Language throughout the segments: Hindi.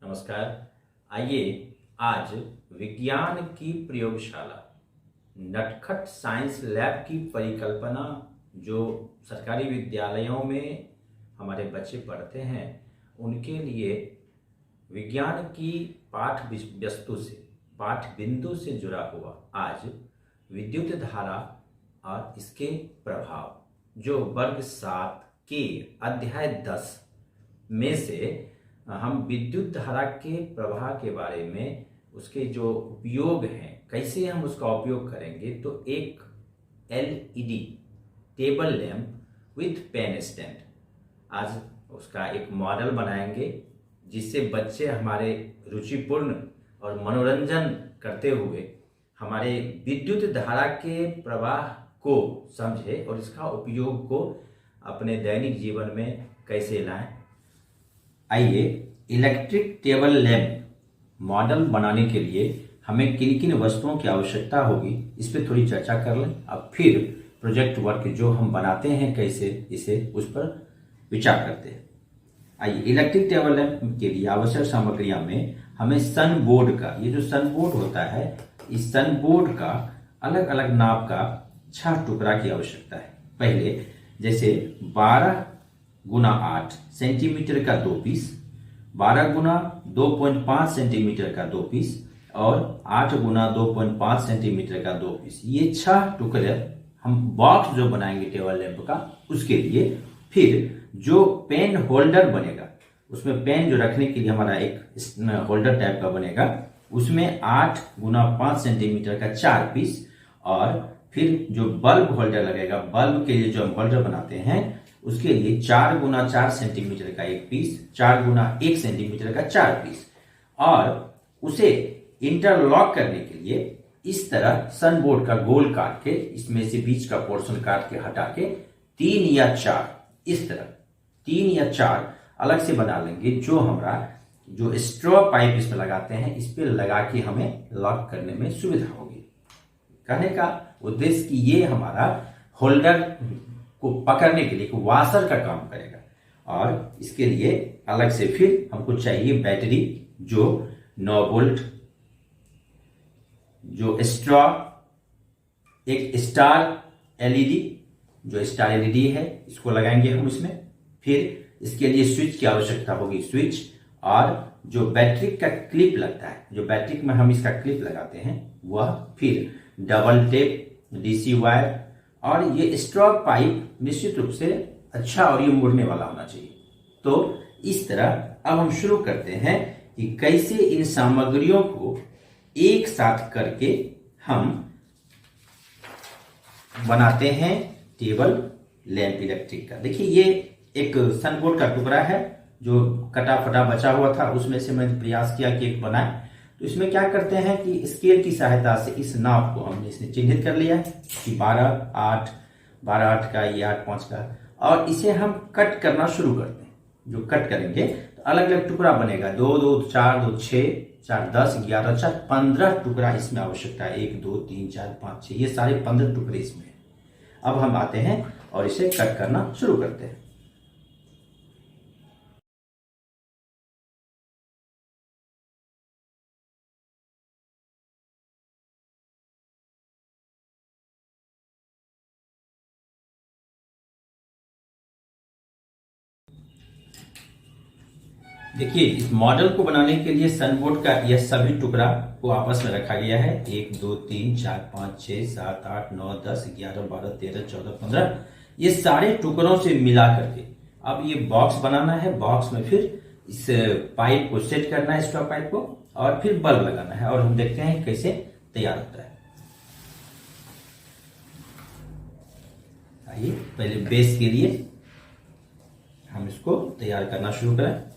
नमस्कार। आइए आज विज्ञान की प्रयोगशाला नटखट साइंस लैब की परिकल्पना जो सरकारी विद्यालयों में हमारे बच्चे पढ़ते हैं उनके लिए विज्ञान की वस्तु से पाठ बिंदु से जुड़ा हुआ आज विद्युत धारा और इसके प्रभाव जो वर्ग 7 के अध्याय 10 में से हम विद्युत धारा के प्रवाह के बारे में उसके जो उपयोग हैं कैसे हम उसका उपयोग करेंगे, तो एक LED table lamp with pen stand आज उसका एक मॉडल बनाएंगे जिससे बच्चे हमारे रुचिपूर्ण और मनोरंजन करते हुए हमारे विद्युत धारा के प्रवाह को समझे और इसका उपयोग को अपने दैनिक जीवन में कैसे लाएं। आइए इलेक्ट्रिक टेबल लैंप मॉडल बनाने के लिए हमें किन किन वस्तुओं की आवश्यकता होगी इस पर थोड़ी चर्चा कर लें। अब फिर प्रोजेक्ट वर्क जो हम बनाते हैं कैसे इसे उस पर विचार करते हैं। आइए इलेक्ट्रिक टेबल लैंप के लिए आवश्यक सामग्रियां में हमें सन बोर्ड का, ये जो सन बोर्ड होता है इस सन बोर्ड का अलग अलग नाप का 6 टुकड़ा की आवश्यकता है। पहले जैसे 12 गुना 8 सेंटीमीटर का 2 पीस, 12 गुना 2.5 सेंटीमीटर का 2 पीस और 8 गुना 2.5 सेंटीमीटर का 2 पीस, ये 6 टुकड़े हम बॉक्स जो बनाएंगे टेबल लैंप का उसके लिए। फिर जो पेन होल्डर बनेगा उसमें पेन जो रखने के लिए हमारा एक होल्डर टाइप का बनेगा, उसमें 8 गुना 5 सेंटीमीटर का 4 पीस और फिर जो बल्ब होल्डर लगेगा, बल्ब के लिए जो हम होल्डर बनाते हैं उसके लिए 4 गुना 4 सेंटीमीटर का 1 पीस, 4 गुना 1 सेंटीमीटर का 4 पीस और उसे इंटरलॉक करने के लिए इस तरह सन बोर्ड का गोल काट के इसमें से बीच का पोर्शन काट के हटा के 3 या 4 इस तरह 3 या 4 अलग से बना लेंगे जो हमारा जो स्ट्रॉ पाइप इसमें लगाते हैं इस पे लगा के हमें लॉक करने में सुविधा होगी। कहने का उद्देश्य कि ये हमारा होल्डर को पकड़ने के लिए एक वाशर का काम करेगा और इसके लिए अलग से फिर हमको चाहिए बैटरी जो 9 वोल्ट, जो स्ट्रॉ, एक स्टार एलईडी जो स्टार एलईडी है इसको लगाएंगे हम इसमें। फिर इसके लिए स्विच की आवश्यकता होगी, स्विच और जो बैटरी का क्लिप लगता है, जो बैटरी में हम इसका क्लिप लगाते हैं वह, फिर डबल टेप, डीसी वायर और ये स्ट्रॉ पाइप निश्चित रूप से अच्छा और ये मुड़ने वाला होना चाहिए। तो इस तरह अब हम शुरू करते हैं कि कैसे इन सामग्रियों को एक साथ करके हम बनाते हैं टेबल लैंप इलेक्ट्रिक का। देखिए ये एक सन बोर्ड का टुकड़ा है जो कटा फटा बचा हुआ था, उसमें से मैंने प्रयास किया कि एक बनाए। तो इसमें क्या करते हैं कि स्केल की सहायता से इस नाप को हमने इसमें चिन्हित कर लिया है कि 12 8 का, ये 8 5 का, और इसे हम कट करना शुरू करते हैं। जो कट करेंगे तो अलग अलग टुकड़ा बनेगा, 2 2 4 2 6 4 10 11 4 15 टुकड़ा इसमें आवश्यकता है। 1 2 3 4 5 6 ये सारे 15 टुकड़े इसमें। अब हम आते हैं और इसे कट करना शुरू करते हैं। देखिए इस मॉडल को बनाने के लिए सन बोर्ड का यह सभी टुकड़ा को आपस में रखा गया है। 1 2 3 4 5 6 7 8 9 10 11 12 13 14 15 ये सारे टुकड़ों से मिला करके अब ये बॉक्स बनाना है। बॉक्स में फिर इस पाइप को सेट करना है, स्ट्रॉ पाइप को, और फिर बल्ब लगाना है और हम देखते हैं कैसे तैयार होता है। आइए पहले बेस के लिए हम इसको तैयार करना शुरू करें।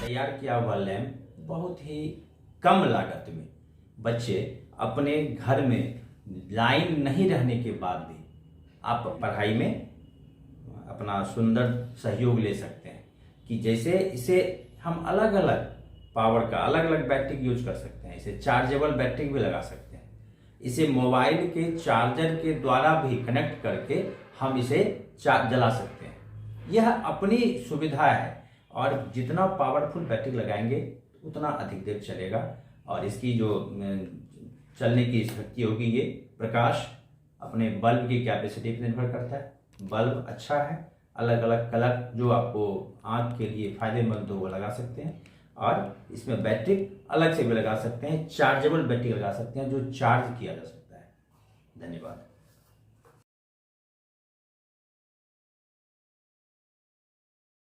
तैयार किया हुआ लैंप बहुत ही कम लागत में बच्चे अपने घर में लाइन नहीं रहने के बाद भी आप पढ़ाई में अपना सुंदर सहयोग ले सकते हैं। कि जैसे इसे हम अलग अलग पावर का अलग अलग बैटरी यूज कर सकते हैं, इसे चार्जेबल बैटरी भी लगा सकते हैं, इसे मोबाइल के चार्जर के द्वारा भी कनेक्ट करके हम इसे जला सकते हैं। यह अपनी सुविधा है और जितना पावरफुल बैटरी लगाएंगे उतना अधिक देर चलेगा और इसकी जो चलने की शक्ति होगी ये प्रकाश अपने बल्ब की कैपेसिटी पर निर्भर करता है। बल्ब अच्छा है, अलग अलग कलर जो आपको आँख के लिए फायदेमंद हो वो लगा सकते हैं और इसमें बैटरी अलग से भी लगा सकते हैं, चार्जेबल बैटरी लगा सकते हैं जो चार्ज किया जा सकता है। धन्यवाद।